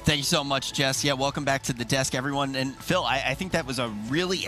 Thank you so much, Jess. Yeah, welcome back to the desk, everyone. And Phil, I think that was a really,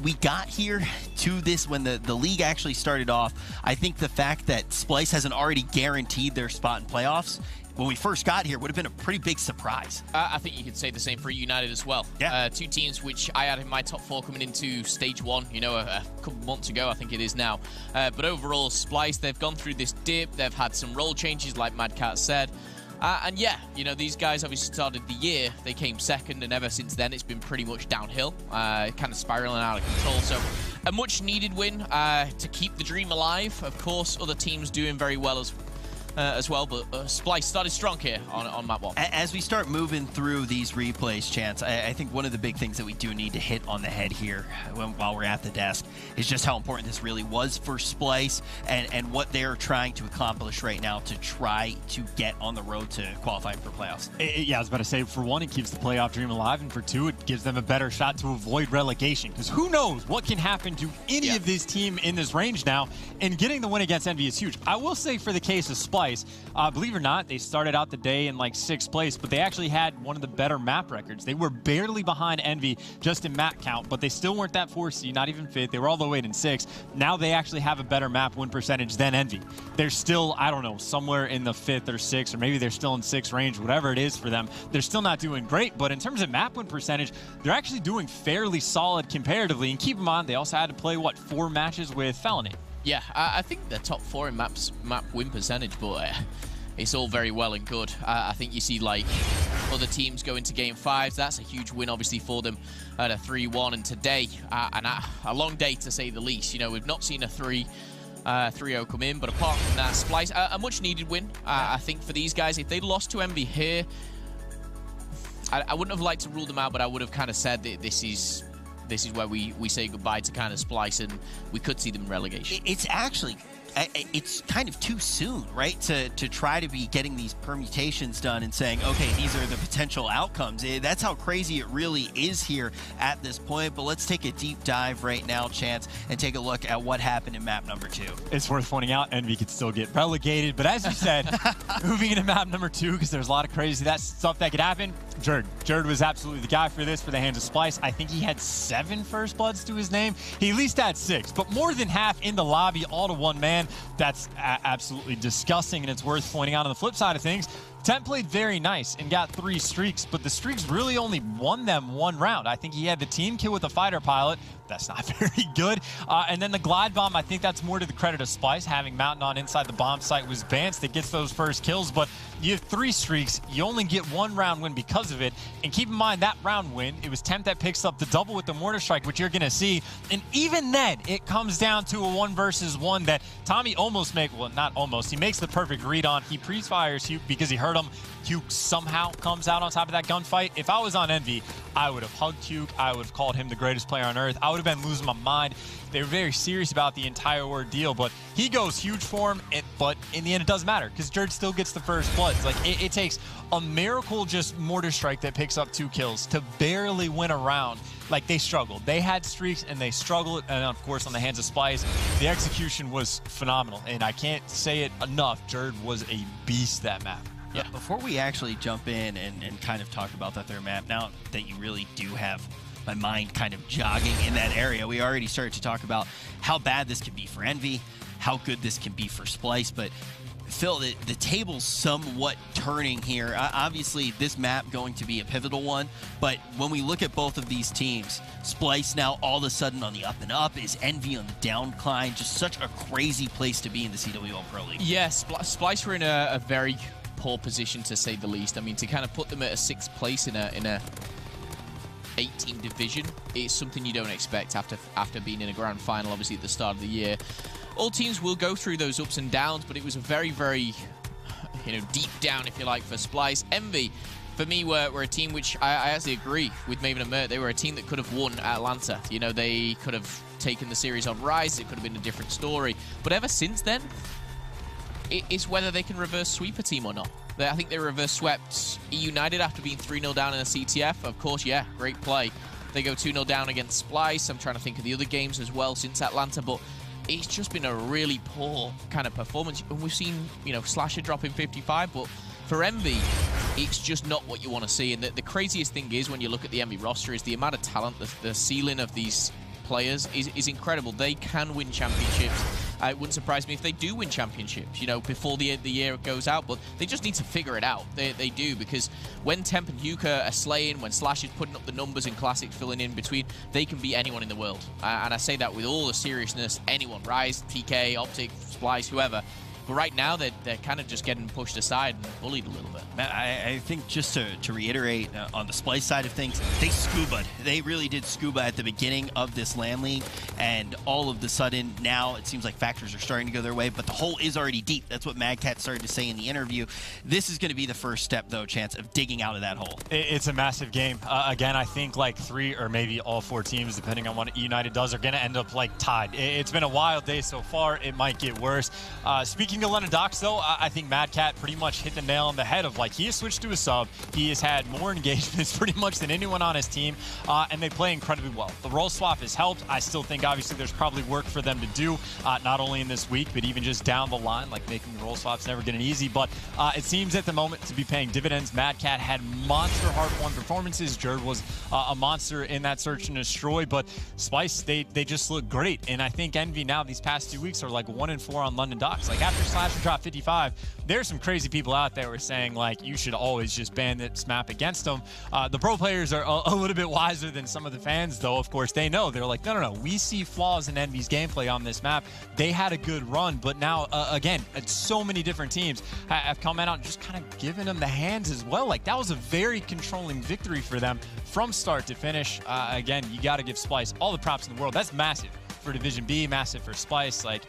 we got here to this when the league actually started off. I think the fact that Splyce hasn't already guaranteed their spot in playoffs when we first got here would have been a pretty big surprise. I think you could say the same for United as well. Yeah. Two teams which I had in my top 4 coming into stage 1, a couple months ago, I think it is now. But overall, Splyce, they've gone through this dip. They've had some role changes, like Mad Cat said. And yeah, these guys obviously started the year, they came second, and ever since then it's been pretty much downhill, kind of spiraling out of control. So a much needed win to keep the dream alive. Of course, other teams doing very well as well, but Splyce started strong here on map 1. As we start moving through these replays, Chance, I think one of the big things that we do need to hit on the head here while we're at the desk is just how important this really was for Splyce and what they're trying to accomplish right now to try to get on the road to qualifying for playoffs. Yeah, I was about to say, for one, it keeps the playoff dream alive, and for two, it gives them a better shot to avoid relegation, because who knows what can happen to any of this team in this range now, and getting the win against EnVy is huge. I will say, for the case of Splyce, believe it or not, they started out the day in like 6th place, but they actually had one of the better map records. They were barely behind EnVy just in map count, but they still weren't that 4th seed, not even 5th. They were all the way in 6th. Now they actually have a better map win percentage than EnVy. They're still, I don't know, somewhere in the 5th or 6th, or maybe they're still in 6th range, whatever it is for them. They're still not doing great, but in terms of map win percentage, they're actually doing fairly solid comparatively. And keep in mind, they also had to play, 4 matches with Felony. Yeah, I think they're top 4 in map win percentage, but it's all very well and good. I think you see other teams go into game 5s. That's a huge win, obviously, for them at a 3-1. And today, a long day to say the least. We've not seen a 3-0 come in, but apart from that, Splyce, a much needed win. I think for these guys, if they lost to EnVy here, I wouldn't have liked to rule them out, but I would have kind of said that this is where we say goodbye to kind of Splyce, and we could see them in relegation. It's actually, it's kind of too soon, right, to try to be getting these permutations done and saying, okay, these are the potential outcomes. That's how crazy it really is here at this point. But let's take a deep dive right now, Chance, and take a look at what happened in map number 2. It's worth pointing out, EnVy could still get relegated, but as you said, moving into map number 2, because there's a lot of crazy stuff that could happen. Jerd was absolutely the guy for this, for the hands of Splyce. I think he had 7 First Bloods to his name. He at least had 6, but more than half in the lobby, all to one man. That's absolutely disgusting, and it's worth pointing out on the flip side of things. Tent played very nice and got 3 streaks, but the streaks really only won them 1 round. I think he had the team kill with the fighter pilot. That's not very good. And then the glide bomb, I think that's more to the credit of Splyce. Having Mountain on inside the bomb site was Vance that gets those first kills, but you have 3 streaks. You only get 1 round win because of it. And keep in mind, that round win, it was Temp that picks up the double with the mortar strike, which you're going to see. And even then, it comes down to a 1 versus 1 that Tommy almost not almost, he makes the perfect read on. He pre-fires Hugh because he hurt him. Hugh somehow comes out on top of that gunfight. If I was on EnVy, I would have hugged Hugh. I would have called him the greatest player on earth. I would have been losing my mind. They were very serious about the entire ordeal, but he goes huge for him, but in the end, it doesn't matter because Jerd still gets the first bloods. It takes a miracle just mortar strike that picks up 2 kills to barely win a round. They struggled. They had streaks, and they struggled, and of course, on the hands of Splyce, the execution was phenomenal, and I can't say it enough. Jerd was a beast that map. Yeah. Before we actually jump in and kind of talk about that third map, now that you really do have my mind kind of jogging in that area, we already started to talk about how bad this could be for EnVy, how good this can be for Splyce, but Phil, the table's somewhat turning here. Obviously, this map going to be a pivotal one, but when we look at both of these teams, Splyce now all of a sudden on the up and up, is EnVy on the downcline. Just such a crazy place to be in the CWL Pro League. Yes, Splyce were in a very poor position, to say the least. I mean, to kind of put them at a 6th place in a 8-team division, it's something you don't expect after being in a grand final, obviously, at the start of the year. All teams will go through those ups and downs, but it was a very, very, deep down, if you like, for Splyce. EnVy, for me, were a team which I actually agree with Maven and Mert. They were a team that could have won Atlanta. They could have taken the series on Rise. It could have been a different story. But ever since then, it's whether they can reverse sweep a team or not. I think they reverse swept United after being 3-0 down in a CTF. Of course, yeah, great play. They go 2-0 down against Splyce. I'm trying to think of the other games as well since Atlanta, but it's just been a really poor kind of performance. And we've seen, Slasher drop in 55, but for EnVy, it's just not what you want to see. And the craziest thing is, when you look at the EnVy roster, is the amount of talent, the ceiling of these players is incredible. They can win championships. It wouldn't surprise me if they do win championships, you know, before the year goes out, but they just need to figure it out. They do, because when Temp and Yuka are slaying, when Slash is putting up the numbers and Classic filling in between, they can beat anyone in the world. And I say that with all the seriousness, anyone, Rise, TK, Optic, Splyce, whoever. But right now, they're kind of just getting pushed aside and bullied a little bit. Matt, I think just to reiterate on the Splyce side of things, they scuba'd. They really did scuba at the beginning of this LAN League, and all of the sudden now it seems like factors are starting to go their way, but the hole is already deep. That's what MadCat started to say in the interview. This is going to be the first step, though, Chance, of digging out of that hole. It's a massive game. Again, I think like 3 or maybe all 4 teams, depending on what United does, are going to end up like tied. It's been a wild day so far. It might get worse. Speaking of London Docks, though, I think MadCat pretty much hit the nail on the head of, like, he has switched to a sub. He has had more engagements pretty much than anyone on his team, and they play incredibly well. The role swap has helped. I still think, obviously, there's probably work for them to do, not only in this week, but even just down the line. Like, making the role swaps never getting easy, but it seems at the moment to be paying dividends. MadCat had monster hard-won performances. Jerd was a monster in that search and destroy, but Splyce, they just look great. And I think EnVy now, these past 2 weeks, are like 1-4 on London Docks. Like, after Slash dropped 55, there's some crazy people out there who are saying, like, you should always just ban this map against them. The pro players are a little bit wiser than some of the fans, though. Of course, they know. They're like, no, we see flaws in EnVy's gameplay on this map. They had a good run, but now, again, so many different teams have come out and just kind of given them the hands as well. Like, that was a very controlling victory for them from start to finish. Again, you got to give Splyce all the props in the world. That's massive for Division B, massive for Splyce. Like,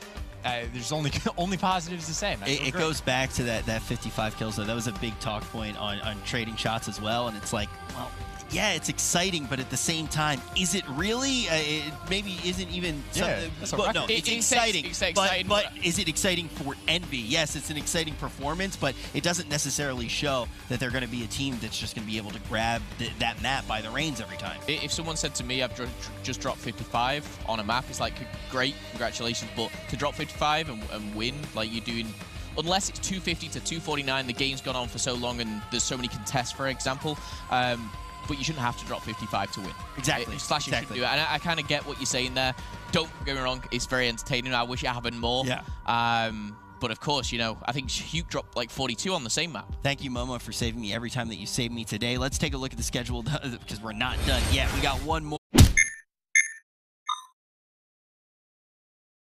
there's only positives to say. Man. It goes back to that 55 kills, though. That was a big talk point on trading shots as well, and it's like, well, yeah, it's exciting, but at the same time, is it really? It maybe isn't even. But no, it's exciting. But is it exciting for EnVy? Yes, it's an exciting performance, but it doesn't necessarily show that they're going to be a team that's just going to be able to grab that map by the reins every time. If someone said to me, I've just dropped 55 on a map, it's like, great, congratulations, but to drop 55 and win, like you're doing, unless it's 250 to 249, the game's gone on for so long and there's so many contests, for example, but you shouldn't have to drop 55 to win. Exactly. Slashing should do it. And I kind of get what you're saying there. Don't get me wrong, it's very entertaining. I wish it happened more. Yeah. But of course, you know, I think Hugh dropped like 42 on the same map. Thank you, Momo, for saving me every time that you saved me today. Let's take a look at the schedule because we're not done yet. We got one more.